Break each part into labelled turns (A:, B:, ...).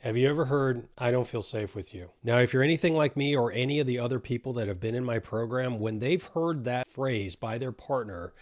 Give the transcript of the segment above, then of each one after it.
A: Have you ever heard, I don't feel safe with you? Now, if you're anything like me or any of the other people that have been in my program, when they've heard that phrase by their partner,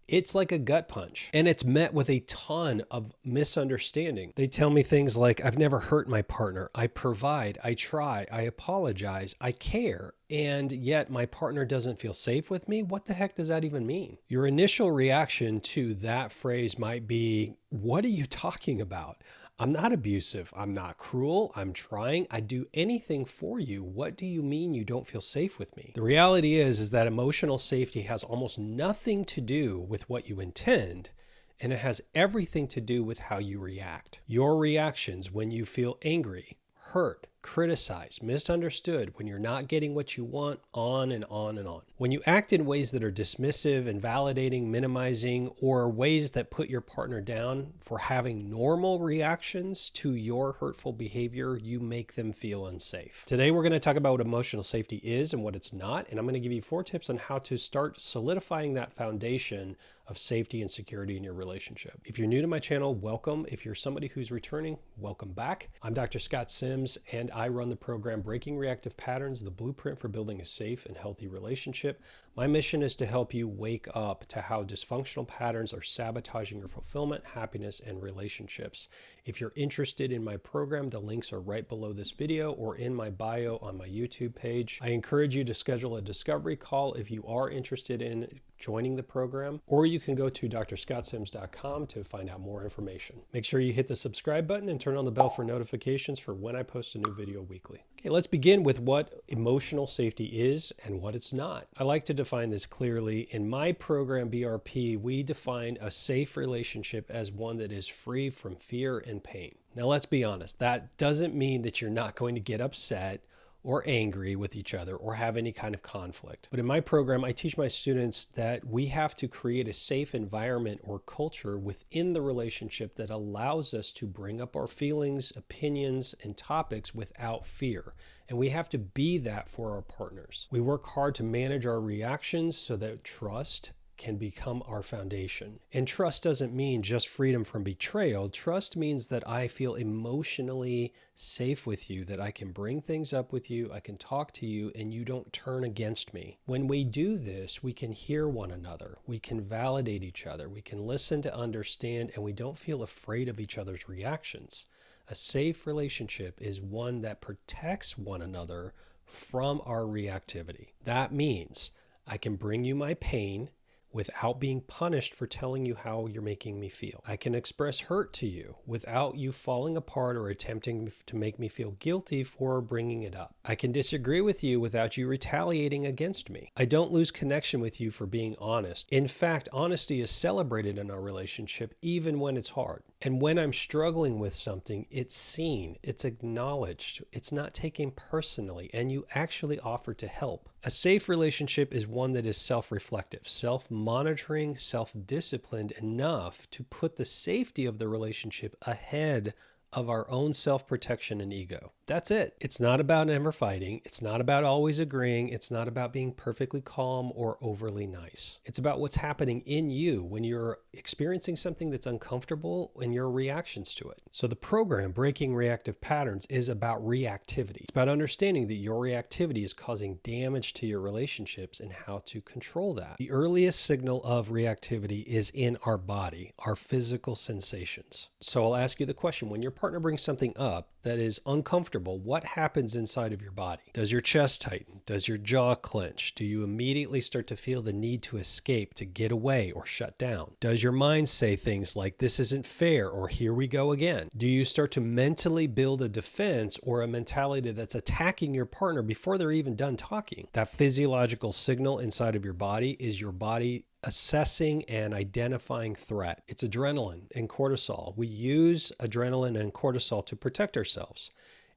A: it's like a gut punch and it's met with a ton of misunderstanding. They tell me things like, I've never hurt my partner. I provide, I try, I apologize, I care. And yet my partner doesn't feel safe with me. What the heck does that even mean? Your initial reaction to that phrase might be, what are you talking about? I'm not abusive. I'm not cruel. I'm trying. I'd do anything for you. What do you mean you don't feel safe with me? The reality is that emotional safety has almost nothing to do with what you intend, and it has everything to do with how you react. Your reactions when you feel angry, hurt, criticized, misunderstood, when you're not getting what you want, on and on and on. When you act in ways that are dismissive, invalidating, minimizing, or ways that put your partner down for having normal reactions to your hurtful behavior, you make them feel unsafe. Today, we're going to talk about what emotional safety is and what it's not, and I'm going to give you 4 tips on how to start solidifying that foundation of safety and security in your relationship. If you're new to my channel, welcome. If you're somebody who's returning, welcome back. I'm Dr. Scott Symes, and I run the program Breaking Reactive Patterns, the blueprint for building a safe and healthy relationship. My mission is to help you wake up to how dysfunctional patterns are sabotaging your fulfillment, happiness, and relationships. If you're interested in my program, the links are right below this video or in my bio on my YouTube page. I encourage you to schedule a discovery call if you are interested in joining the program, or you can go to drscottsyms.com to find out more information. Make sure you hit the subscribe button and turn on the bell for notifications for when I post a new video weekly. Okay, let's begin with what emotional safety is and what it's not. I like to define this clearly. In my program, BRP, we define a safe relationship as one that is free from fear and pain. Now, let's be honest. That doesn't mean that you're not going to get upset or angry with each other or have any kind of conflict. But in my program, I teach my students that we have to create a safe environment or culture within the relationship that allows us to bring up our feelings, opinions, and topics without fear. And we have to be that for our partners. We work hard to manage our reactions so that trust can become our foundation. And trust doesn't mean just freedom from betrayal. Trust means that I feel emotionally safe with you, that I can bring things up with you, I can talk to you, and you don't turn against me. When we do this, we can hear one another, we can validate each other, we can listen to understand, and we don't feel afraid of each other's reactions. A safe relationship is one that protects one another from our reactivity. That means I can bring you my pain without being punished for telling you how you're making me feel. I can express hurt to you without you falling apart or attempting to make me feel guilty for bringing it up. I can disagree with you without you retaliating against me. I don't lose connection with you for being honest. In fact, honesty is celebrated in our relationship even when it's hard. And when I'm struggling with something, it's seen, it's acknowledged, it's not taken personally, and you actually offer to help. A safe relationship is one that is self-reflective, self-monitoring, self-disciplined enough to put the safety of the relationship ahead of our own self-protection and ego. That's it. It's not about never fighting. It's not about always agreeing. It's not about being perfectly calm or overly nice. It's about what's happening in you when you're experiencing something that's uncomfortable and your reactions to it. So the program, Breaking Reactive Patterns, is about reactivity. It's about understanding that your reactivity is causing damage to your relationships and how to control that. The earliest signal of reactivity is in our body, our physical sensations. So I'll ask you the question, when your partner brings something up that is uncomfortable, what happens inside of your body? Does your chest tighten? Does your jaw clench? Do you immediately start to feel the need to escape, to get away, or shut down? Does your mind say things like, this isn't fair, or here we go again? Do you start to mentally build a defense or a mentality that's attacking your partner before they're even done talking? That physiological signal inside of your body is your body assessing and identifying threat. It's adrenaline and cortisol. We use adrenaline and cortisol to protect ourselves.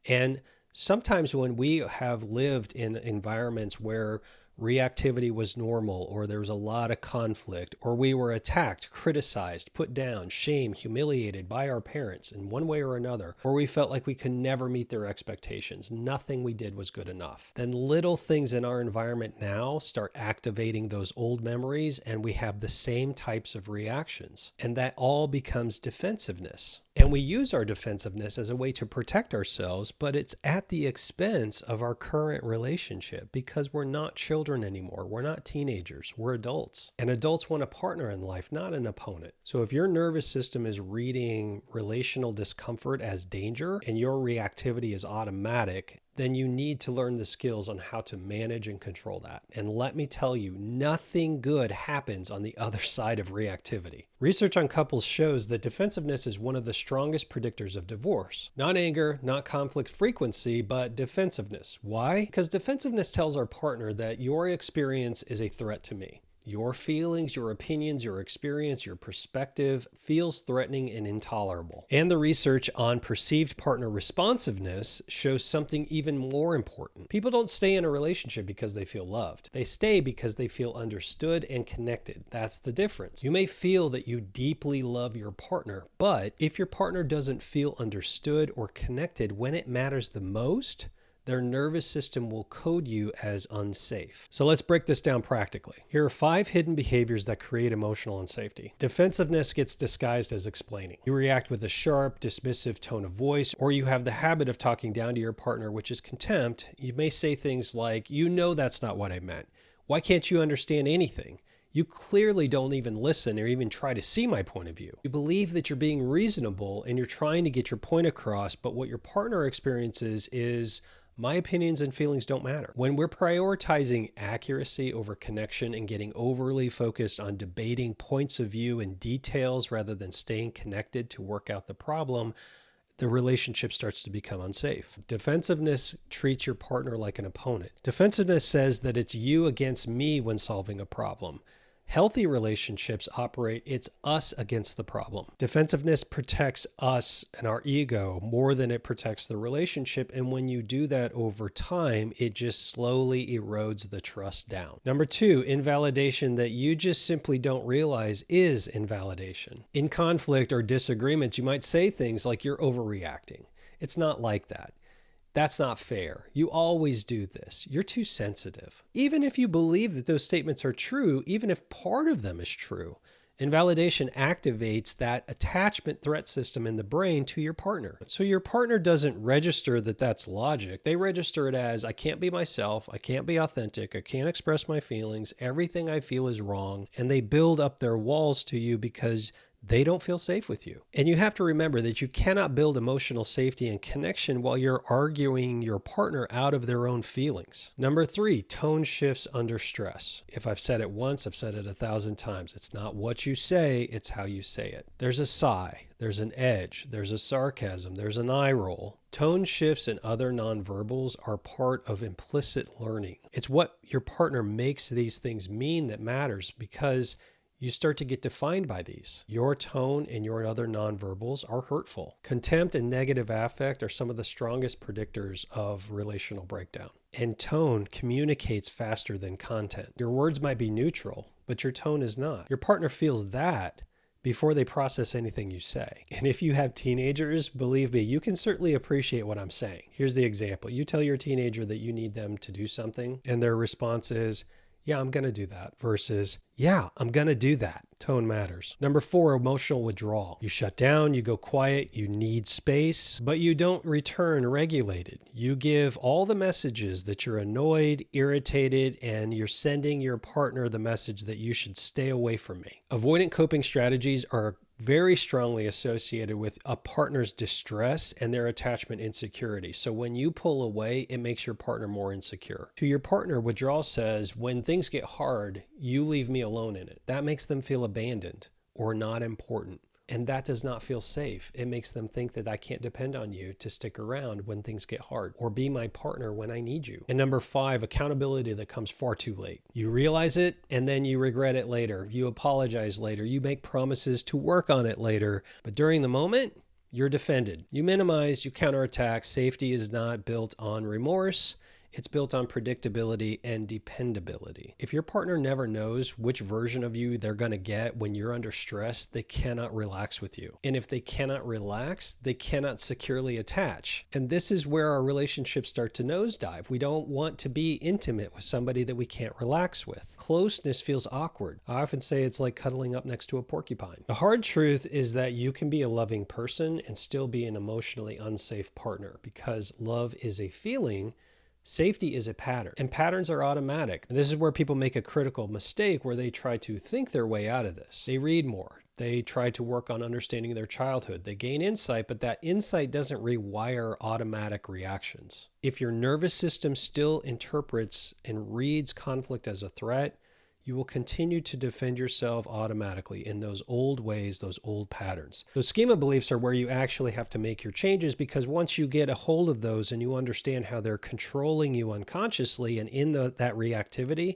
A: And sometimes when we have lived in environments where reactivity was normal, or there was a lot of conflict, or we were attacked, criticized, put down, shamed, humiliated by our parents in one way or another, or we felt like we could never meet their expectations, nothing we did was good enough, then little things in our environment now start activating those old memories, and we have the same types of reactions. And that all becomes defensiveness. And we use our defensiveness as a way to protect ourselves, but it's at the expense of our current relationship because we're not children anymore. We're not teenagers. We're adults. And adults want a partner in life, not an opponent. So if your nervous system is reading relational discomfort as danger and your reactivity is automatic, then you need to learn the skills on how to manage and control that. And let me tell you, nothing good happens on the other side of reactivity. Research on couples shows that defensiveness is one of the strongest predictors of divorce. Not anger, not conflict frequency, but defensiveness. Why? Because defensiveness tells our partner that your experience is a threat to me. Your feelings, your opinions, your experience, your perspective feels threatening and intolerable. And the research on perceived partner responsiveness shows something even more important. People don't stay in a relationship because they feel loved. They stay because they feel understood and connected. That's the difference. You may feel that you deeply love your partner, but if your partner doesn't feel understood or connected when it matters the most, their nervous system will code you as unsafe. So let's break this down practically. Here are 5 hidden behaviors that create emotional unsafety. Defensiveness gets disguised as explaining. You react with a sharp, dismissive tone of voice, or you have the habit of talking down to your partner, which is contempt. You may say things like, "You know that's not what I meant. Why can't you understand anything? You clearly don't even listen or even try to see my point of view." You believe that you're being reasonable and you're trying to get your point across, but what your partner experiences is, "My opinions and feelings don't matter." When we're prioritizing accuracy over connection and getting overly focused on debating points of view and details rather than staying connected to work out the problem, the relationship starts to become unsafe. Defensiveness treats your partner like an opponent. Defensiveness says that it's you against me when solving a problem. Healthy relationships operate, it's us against the problem. Defensiveness protects us and our ego more than it protects the relationship. And when you do that over time, it just slowly erodes the trust down. Number 2, invalidation that you just simply don't realize is invalidation. In conflict or disagreements, you might say things like, "You're overreacting. It's not like that. That's not fair. You always do this. You're too sensitive." Even if you believe that those statements are true, even if part of them is true, invalidation activates that attachment threat system in the brain to your partner. So your partner doesn't register that that's logic. They register it as, "I can't be myself. I can't be authentic. I can't express my feelings. Everything I feel is wrong." And they build up their walls to you because they don't feel safe with you. And you have to remember that you cannot build emotional safety and connection while you're arguing your partner out of their own feelings. Number 3, tone shifts under stress. If I've said it once, I've said it 1,000 times. It's not what you say, it's how you say it. There's a sigh, there's an edge, there's a sarcasm, there's an eye roll. Tone shifts and other nonverbals are part of implicit learning. It's what your partner makes these things mean that matters, because you start to get defined by these. Your tone and your other nonverbals are hurtful. Contempt and negative affect are some of the strongest predictors of relational breakdown. And tone communicates faster than content. Your words might be neutral, but your tone is not. Your partner feels that before they process anything you say. And if you have teenagers, believe me, you can certainly appreciate what I'm saying. Here's the example. You tell your teenager that you need them to do something, and their response is, "Yeah, I'm going to do that," versus, "Yeah, I'm going to do that." Tone matters. Number 4, emotional withdrawal. You shut down, you go quiet, you need space, but you don't return regulated. You give all the messages that you're annoyed, irritated, and you're sending your partner the message that you should stay away from me. Avoidant coping strategies are very strongly associated with a partner's distress and their attachment insecurity. So when you pull away, it makes your partner more insecure. To your partner, withdrawal says, "When things get hard, you leave me alone in it." That makes them feel abandoned or not important. And that does not feel safe. It makes them think that I can't depend on you to stick around when things get hard or be my partner when I need you. And number 5, accountability that comes far too late. You realize it and then you regret it later. You apologize later. You make promises to work on it later. But during the moment, you're defended. You minimize, you counterattack. Safety is not built on remorse. It's built on predictability and dependability. If your partner never knows which version of you they're going to get when you're under stress, they cannot relax with you. And if they cannot relax, they cannot securely attach. And this is where our relationships start to nosedive. We don't want to be intimate with somebody that we can't relax with. Closeness feels awkward. I often say it's like cuddling up next to a porcupine. The hard truth is that you can be a loving person and still be an emotionally unsafe partner, because love is a feeling. Safety is a pattern, and patterns are automatic. And this is where people make a critical mistake, where they try to think their way out of this. They read more. They try to work on understanding their childhood. They gain insight, but that insight doesn't rewire automatic reactions. If your nervous system still interprets and reads conflict as a threat, you will continue to defend yourself automatically in those old ways, those old patterns. Those schema beliefs are where you actually have to make your changes, because once you get a hold of those and you understand how they're controlling you unconsciously and in that reactivity,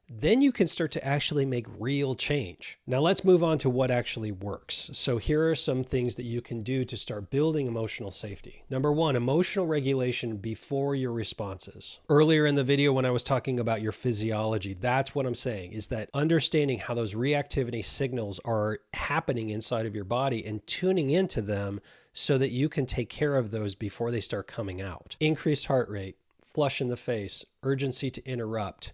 A: then you can start to actually make real change. Now let's move on to what actually works. So here are some things that you can do to start building emotional safety. Number one, emotional regulation before your responses. Earlier in the video when I was talking about your physiology, that's what I'm saying, is that understanding how those reactivity signals are happening inside of your body and tuning into them so that you can take care of those before they start coming out. Increased heart rate, flush in the face, urgency to interrupt,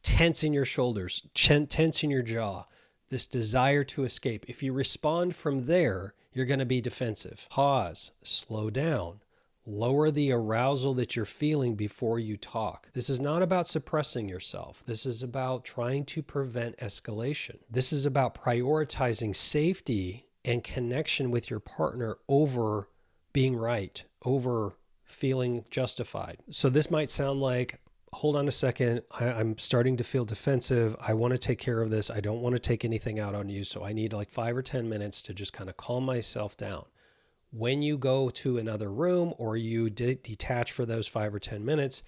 A: tense in your shoulders, tense in your jaw, this desire to escape. If you respond from there, you're going to be defensive. Pause, slow down, lower the arousal that you're feeling before you talk. This is not about suppressing yourself. This is about trying to prevent escalation. This is about prioritizing safety and connection with your partner over being right, over feeling justified. So this might sound like, hold on a second, I'm starting to feel defensive. I want to take care of this. I don't want to take anything out on you. So I need like 5 or 10 minutes to just kind of calm myself down. When you go to another room or you detach for those 5 or 10 minutes,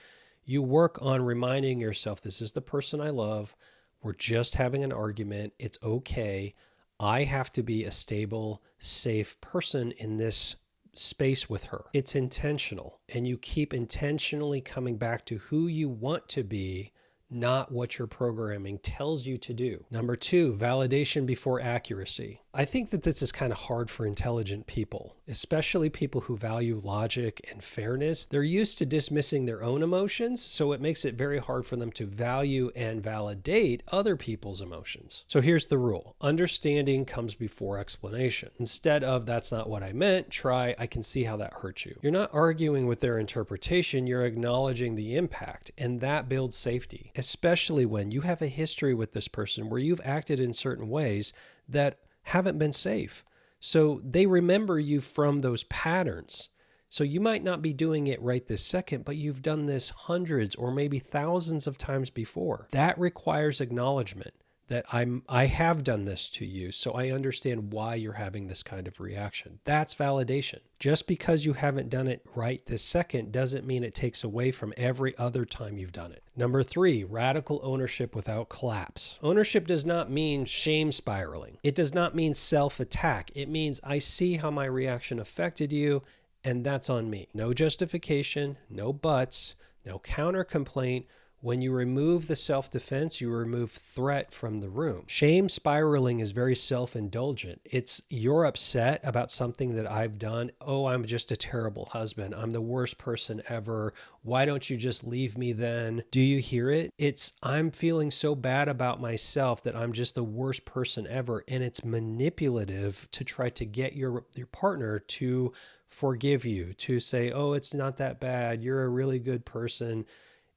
A: you work on reminding yourself, this is the person I love. We're just having an argument. It's okay. I have to be a stable, safe person in this space with her. It's intentional, and you keep intentionally coming back to who you want to be, not what your programming tells you to do. Number two, validation before accuracy. I think that this is kind of hard for intelligent people, especially people who value logic and fairness. They're used to dismissing their own emotions, so it makes it very hard for them to value and validate other people's emotions. So here's the rule. Understanding comes before explanation. Instead of, that's not what I meant, try, I can see how that hurt you. You're not arguing with their interpretation, you're acknowledging the impact, and that builds safety, especially when you have a history with this person where you've acted in certain ways that haven't been safe. So they remember you from those patterns. So you might not be doing it right this second, but you've done this hundreds or maybe thousands of times before. That requires acknowledgement that I have done this to you, so I understand why you're having this kind of reaction. That's validation. Just because you haven't done it right this second doesn't mean it takes away from every other time you've done it. Number three, radical ownership without collapse. Ownership does not mean shame spiraling. It does not mean self-attack. It means I see how my reaction affected you, and that's on me. No justification, no buts, no counter complaint. When you remove the self-defense, you remove threat from the room. Shame spiraling is very self-indulgent. It's you're upset about something that I've done. Oh, I'm just a terrible husband. I'm the worst person ever. Why don't you just leave me then? Do you hear it? It's I'm feeling so bad about myself that I'm just the worst person ever. And it's manipulative to try to get your partner to forgive you, to say, oh, it's not that bad. You're a really good person.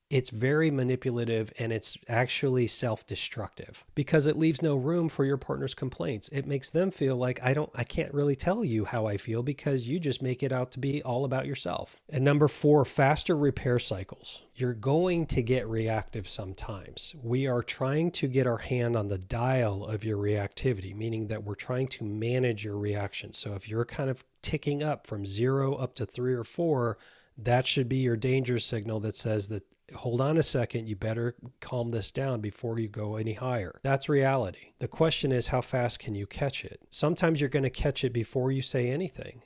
A: It's very manipulative, and it's actually self-destructive because it leaves no room for your partner's complaints. It makes them feel like I can't really tell you how I feel because you just make it out to be all about yourself. And number four, faster repair cycles. You're going to get reactive sometimes. We are trying to get our hand on the dial of your reactivity, meaning that we're trying to manage your reaction. So if you're kind of ticking up from 0 up to 3 or 4, that should be your danger signal that says that, hold on a second, you better calm this down before you go any higher. That's reality. The question is, how fast can you catch it? Sometimes you're going to catch it before you say anything,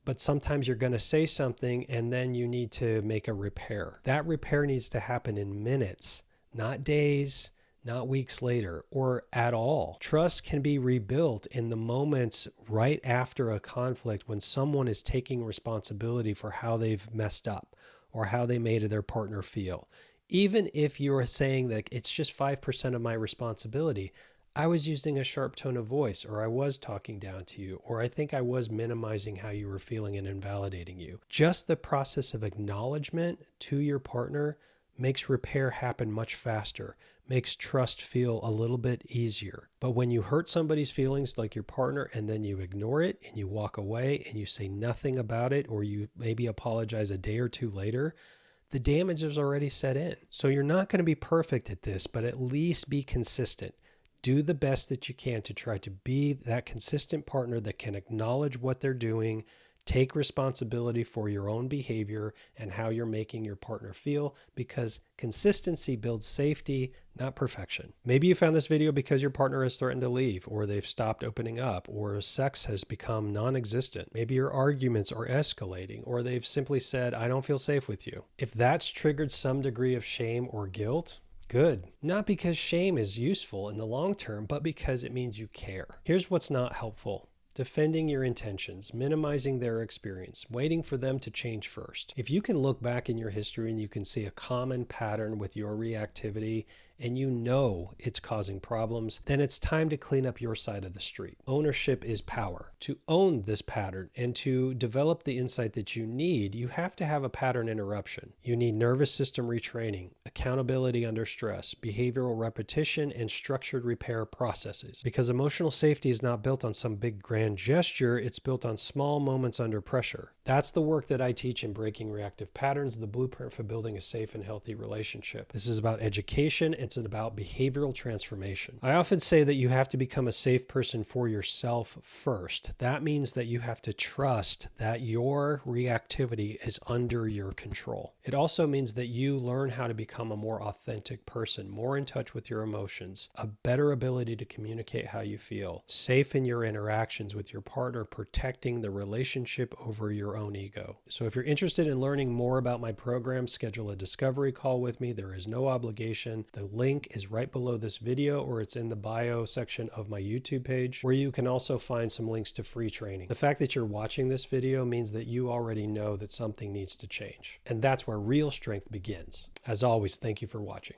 A: but sometimes you're going to say something and then you need to make a repair. That repair needs to happen in minutes, not days, not weeks later, or at all. Trust can be rebuilt in the moments right after a conflict when someone is taking responsibility for how they've messed up or how they made their partner feel. Even if you're saying that it's just 5% of my responsibility, I was using a sharp tone of voice, or I was talking down to you, or I think I was minimizing how you were feeling and invalidating you. Just the process of acknowledgement to your partner makes repair happen much faster, makes trust feel a little bit easier. But when you hurt somebody's feelings like your partner and then you ignore it and you walk away and you say nothing about it, or you maybe apologize a day or two later, the damage is already set in. So you're not going to be perfect at this, but at least be consistent. Do the best that you can to try to be that consistent partner that can acknowledge what they're doing, take responsibility for your own behavior and how you're making your partner feel, because consistency builds safety, not perfection. Maybe you found this video because your partner has threatened to leave, or they've stopped opening up, or sex has become non-existent. Maybe your arguments are escalating, or they've simply said, I don't feel safe with you. If that's triggered some degree of shame or guilt, good. Not because shame is useful in the long term, but because it means you care. Here's what's not helpful. Defending your intentions, minimizing their experience, waiting for them to change first. If you can look back in your history and you can see a common pattern with your reactivity and you know it's causing problems, then it's time to clean up your side of the street. Ownership is power. To own this pattern and to develop the insight that you need, you have to have a pattern interruption. You need nervous system retraining, accountability under stress, behavioral repetition, and structured repair processes. Because emotional safety is not built on some big grand gesture, it's built on small moments under pressure. That's the work that I teach in Breaking Reactive Patterns, the blueprint for building a safe and healthy relationship. This is about education. It's about behavioral transformation. I often say that you have to become a safe person for yourself first. That means that you have to trust that your reactivity is under your control. It also means that you learn how to become a more authentic person, more in touch with your emotions, a better ability to communicate how you feel, safe in your interactions with your partner, protecting the relationship over your own ego. So if you're interested in learning more about my program, schedule a discovery call with me. There is no obligation. The link is right below this video, or it's in the bio section of my YouTube page, where you can also find some links to free training. The fact that you're watching this video means that you already know that something needs to change. And that's where real strength begins. As always, thank you for watching.